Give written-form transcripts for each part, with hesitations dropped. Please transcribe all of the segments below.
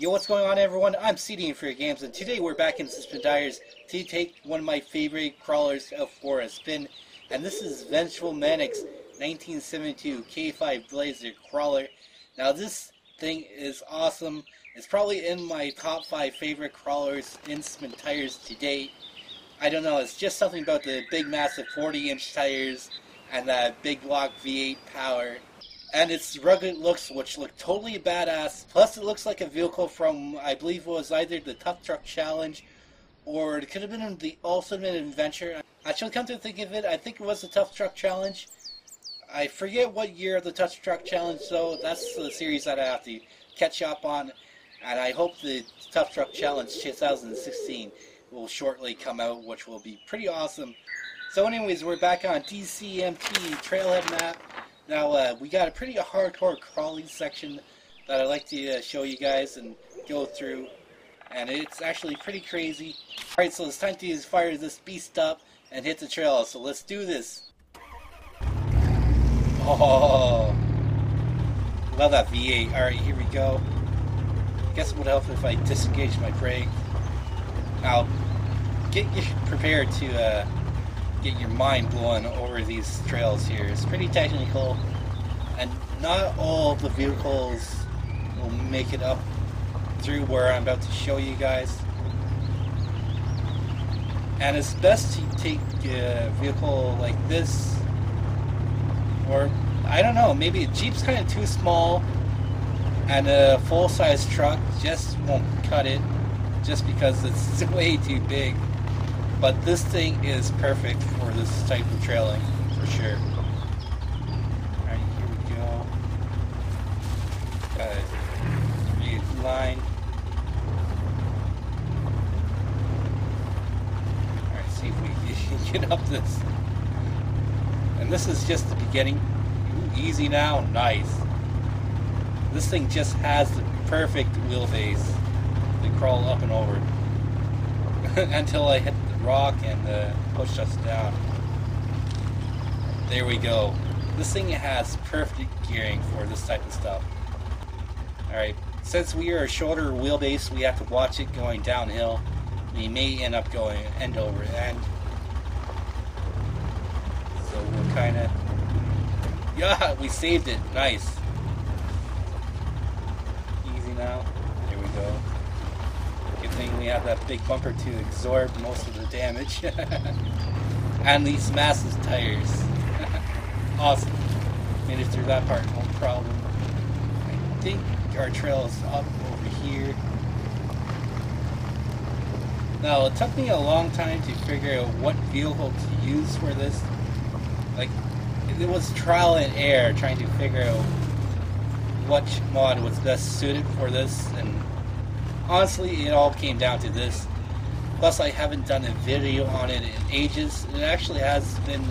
Yo, what's going on, everyone? I'm CDFury Games, and today we're back in Spintires to take one of my favorite crawlers out for a spin, and this is Vengeful Manic's 1972 K5 Blazer crawler. Now, this thing is awesome. It's probably in my top 5 favorite crawlers in Spintires to date. I don't know, it's just something about the big, massive 40-inch tires and that big block V8 power. And its rugged looks, which look totally badass. Plus, it looks like a vehicle from, I believe it was either the Tough Truck Challenge, or it could have been the Ultimate Adventure. Actually, come to think of it, I think it was the Tough Truck Challenge. I forget what year of the Tough Truck Challenge, so that's the series that I have to catch up on. And I hope the Tough Truck Challenge 2016 will shortly come out, which will be pretty awesome. So anyways, we're back on DCMT TrailHead Map. Now, we got a pretty hardcore crawling section that I'd like to show you guys and go through. And it's actually pretty crazy. Alright, so it's time to fire this beast up and hit the trail. So let's do this. Oh, love that V8. Alright, here we go. Guess it would help if I disengage my brake. Now, get prepared to get your mind blown over these trails here. It's pretty technical, and not all the vehicles will make it up through where I'm about to show you guys. And it's best to take a vehicle like this, or I don't know, maybe a Jeep's kind of too small, and a full-size truck just won't cut it, just because it's way too big. But this thing is perfect for this type of trailing, for sure. Alright, here we go. Got a straight line. Alright, see if we can get up this. And this is just the beginning. Ooh, easy now, nice. This thing just has the perfect wheelbase to crawl up and over. Until I hit rock and push us down. There we go. This thing has perfect gearing for this type of stuff. Alright, since we are a shorter wheelbase, we have to watch it going downhill. We may end up going end over end. So we'll kinda... Yeah, we saved it. Nice. Easy now. There we go. Good thing we have that big bumper to absorb most of the damage. And these massive tires. Awesome. Made it through that part, no problem. I think our trail is up over here. Now, it took me a long time to figure out what vehicle to use for this. Like, it was trial and error trying to figure out which mod was best suited for this, and honestly, it all came down to this. Plus, I haven't done a video on it in ages. It actually has been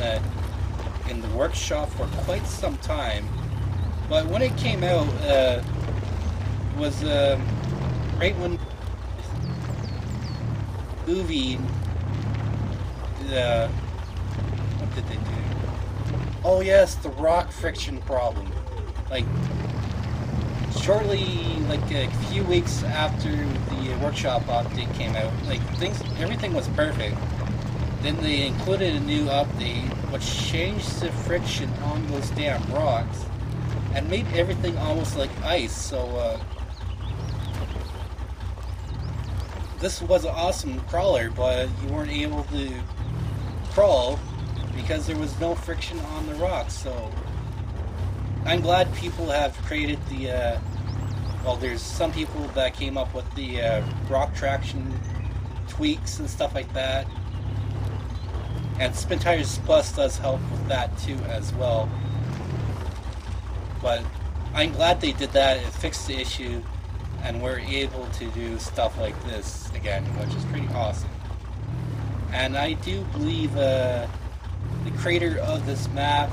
in the workshop for quite some time. But when it came out, it was right when Uvi, what did they do? Oh yes, the rock friction problem. Like, shortly, like a few weeks after the workshop update came out, like everything was perfect. Then they included a new update which changed the friction on those damn rocks and made everything almost like ice. So this was an awesome crawler, but you weren't able to crawl because there was no friction on the rocks. So I'm glad people have created the, well, there's some people that came up with the rock traction tweaks and stuff like that. And Spintires Plus does help with that too as well. But I'm glad they did that, it fixed the issue, and we're able to do stuff like this again, which is pretty awesome. And I do believe the creator of this map,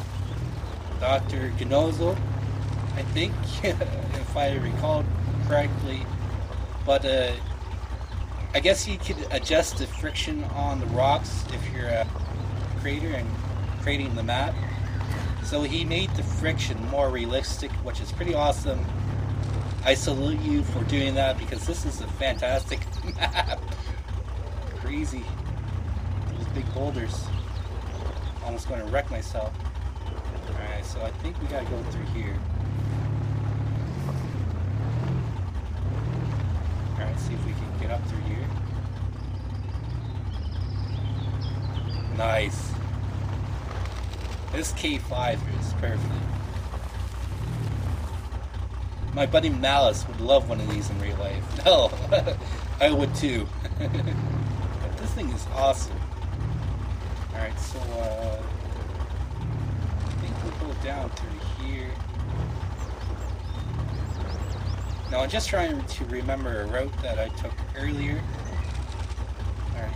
Dr. Gnozzo, I think, if I recall correctly, but I guess you could adjust the friction on the rocks if you're a creator and creating the map. So he made the friction more realistic, which is pretty awesome. I salute you for doing that because this is a fantastic map. Crazy. Those big boulders. Almost going to wreck myself. Alright, so I think we gotta go through here. Alright, see if we can get up through here. Nice. This K5 is perfect. My buddy Malice would love one of these in real life. Hell, I would too. But this thing is awesome. Alright, so I think we'll go down through here. Now I'm just trying to remember a route that I took earlier. Alright,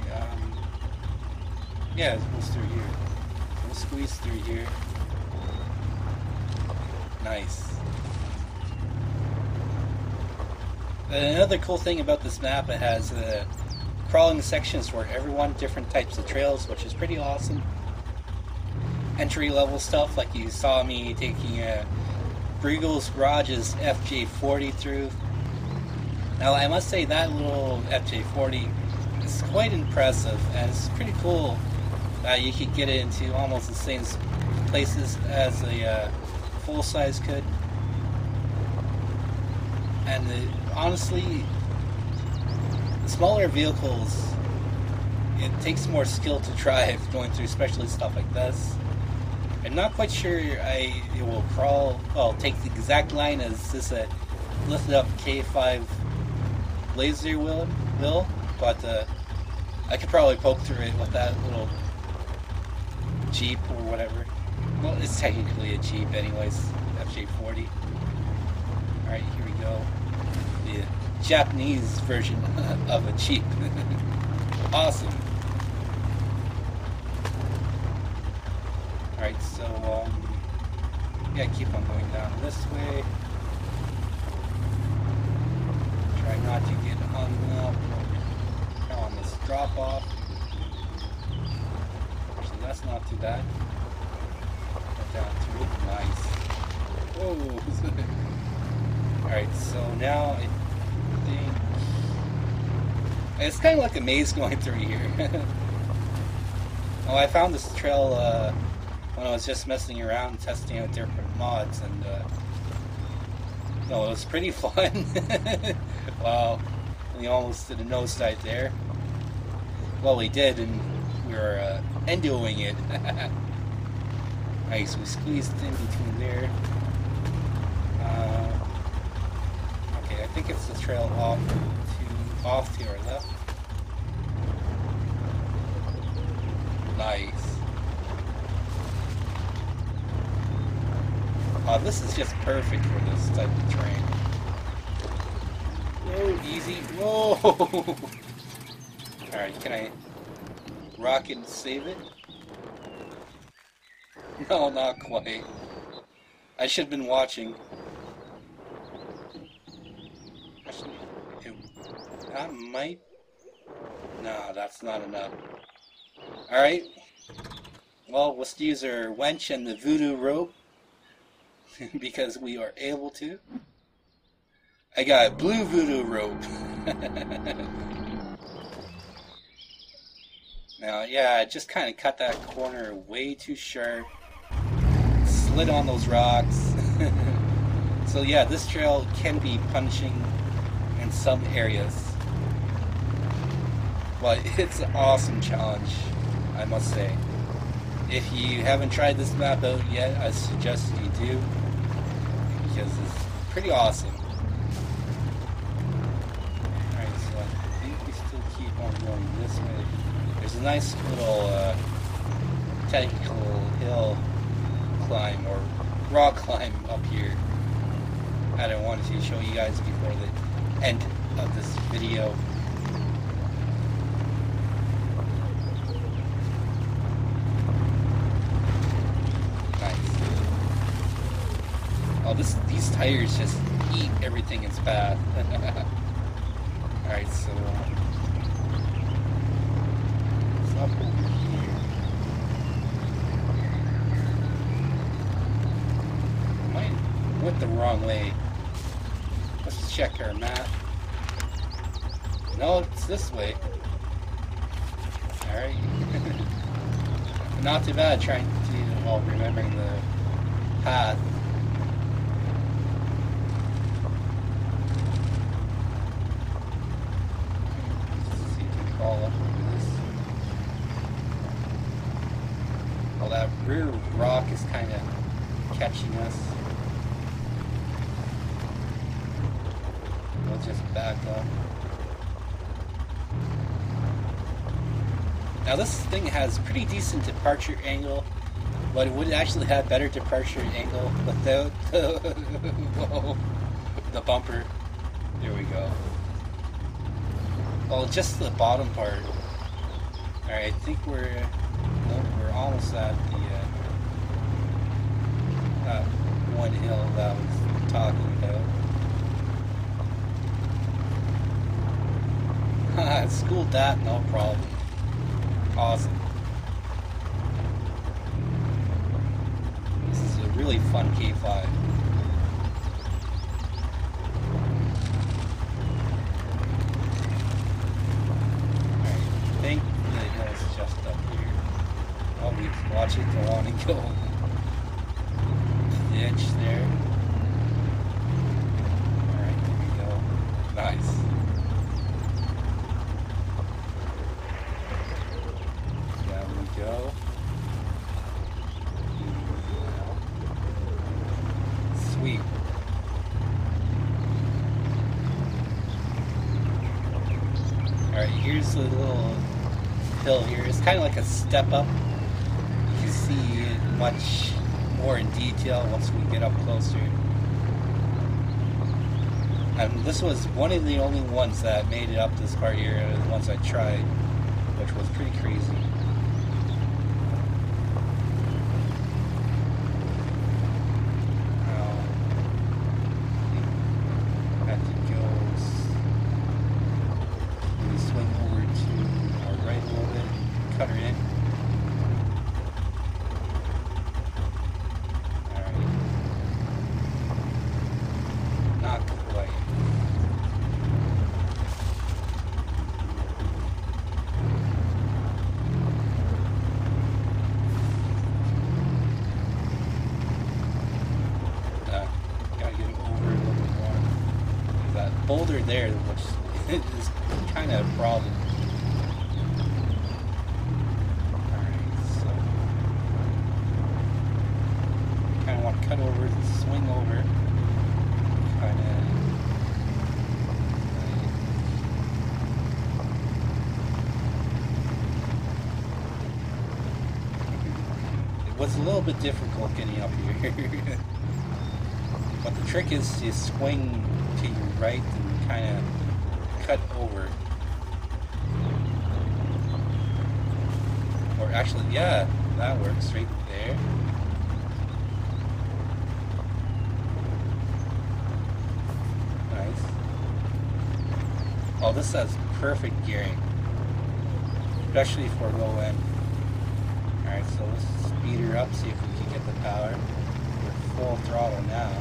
yeah, it goes through here. We'll squeeze through here. Nice. Another cool thing about this map, it has crawling sections for everyone, different types of trails, which is pretty awesome. Entry level stuff, like you saw me taking Briegel's Garage's FJ40 through. Now I must say that little FJ40 is quite impressive, and it's pretty cool that you could get it into almost the same places as a full size could. And honestly, smaller vehicles, it takes more skill to drive going through, especially stuff like this. I'm not quite sure it will crawl, well, take the exact line as this lifted up K5 laser will, but I could probably poke through it with that little Jeep or whatever. Well, it's technically a Jeep anyways, FJ40. Alright, here we go. The Japanese version of a Jeep. Awesome. Alright, so, yeah, keep on going down this way. Try not to get hung up on this drop off. Actually, that's not too bad. Down through it. Nice. Whoa! Alright, so now I think it's kind of like a maze going through here. Oh, I found this trail when I was just messing around testing out different mods, and no, it was pretty fun. Wow, we almost did a nosedive there. Well, we did, and we were endoing it. Nice, we squeezed in between there. Okay, I think it's the trail off to our left. Nice. Oh, this is just perfect for this type of terrain. Whoa, easy. Whoa! Alright, can I rock it and save it? No, not quite. I should have been watching. Actually, that might... No, that's not enough. Alright. Well, let's use our winch and the voodoo rope. Because we are able to. I got a blue voodoo rope. Now, yeah, I just kind of cut that corner way too sharp. Slid on those rocks. So yeah, this trail can be punishing in some areas. But it's an awesome challenge, I must say. If you haven't tried this map out yet, I suggest you do. Because it's pretty awesome. Alright, so I think we still keep on going this way. There's a nice little technical hill climb or rock climb up here that I wanted to show you guys before the end of this video. Oh, these tires just eat everything in its path. Alright, so it's up over here. I went the wrong way. Let's check our map. No, it's this way. Alright. Not too bad trying to, well, remembering the path. Let's see if we can crawl up over this. Well, that rear rock is kind of catching us. We'll just back up. Now this thing has pretty decent departure angle, but it would actually have better departure angle without whoa, the bumper. There we go. Well, just the bottom part. Alright, I think we're almost at the that one hill that I was talking about. Schooled that, no problem. Awesome. This is a really fun K5. Alright, I think the hill's just up here. Oh, we can watch it go on and go. Ditch there. Alright, there we go. Nice. Go. Sweet. Alright, here's a little hill here. It's kind of like a step up. You can see it much more in detail once we get up closer. And this was one of the only ones that made it up this part here, the ones I tried, which was pretty crazy. Cut her in. Alright. Not quite. Gotta get over a little bit more. There's that boulder there, which is kind of a problem. Cut over, swing over, kind of. It was a little bit difficult getting up here, but the trick is to swing to your right and kind of cut over. Or actually, yeah, that works right there. Oh, this has perfect gearing, especially for low end. Alright, so let's speed her up, see if we can get the power. We're full throttle now.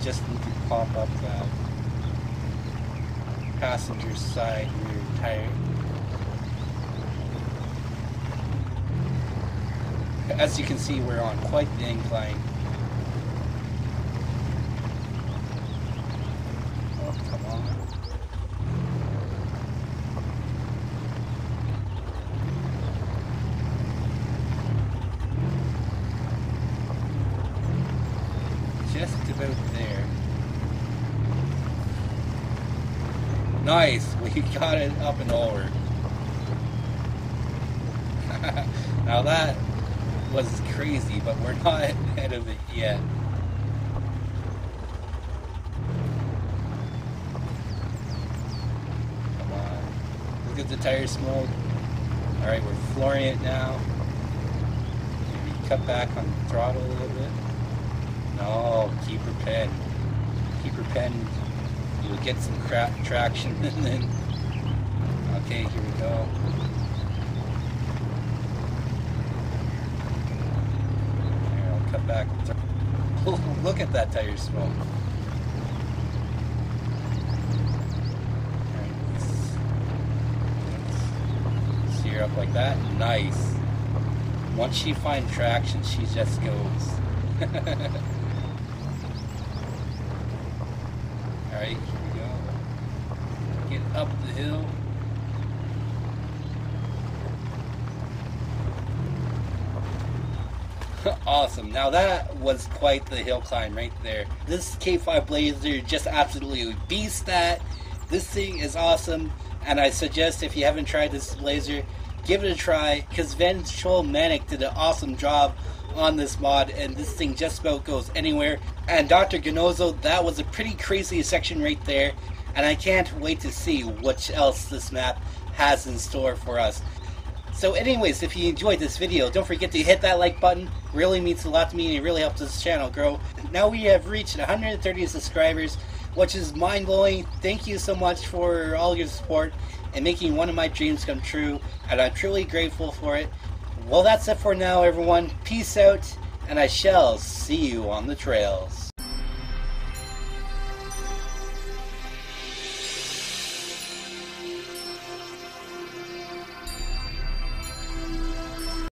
Just need to pop up that passenger side rear tire. As you can see, we're on quite the incline. Oh, come on. Just about there. Nice, we got it up and over. Now that was crazy, but we're not ahead of it yet. Come on. Look at the tire smoke. Alright, we're flooring it now. Maybe cut back on the throttle a little bit. No, keep her pen. Keep her pen. You'll get some traction and then. Okay, here we go. Here, I'll cut back. Look at that tire smoke. up like that. Nice. Once she finds traction, she just goes. Alright, here we go. Get up the hill. Awesome. Now that was quite the hill climb right there. This K5 Blazer just absolutely beats that. This thing is awesome, and I suggest if you haven't tried this Blazer, give it a try, because Vengeful Manic did an awesome job on this mod, and this thing just about goes anywhere. And Dr. Ganozo, that was a pretty crazy section right there, and I can't wait to see what else this map has in store for us. So anyways, if you enjoyed this video, don't forget to hit that like button. Really means a lot to me, and it really helps this channel grow. Now we have reached 130 subscribers, which is mind-blowing. Thank you so much for all your support and making one of my dreams come true, and I'm truly grateful for it. Well, that's it for now, everyone. Peace out, and I shall see you on the trails.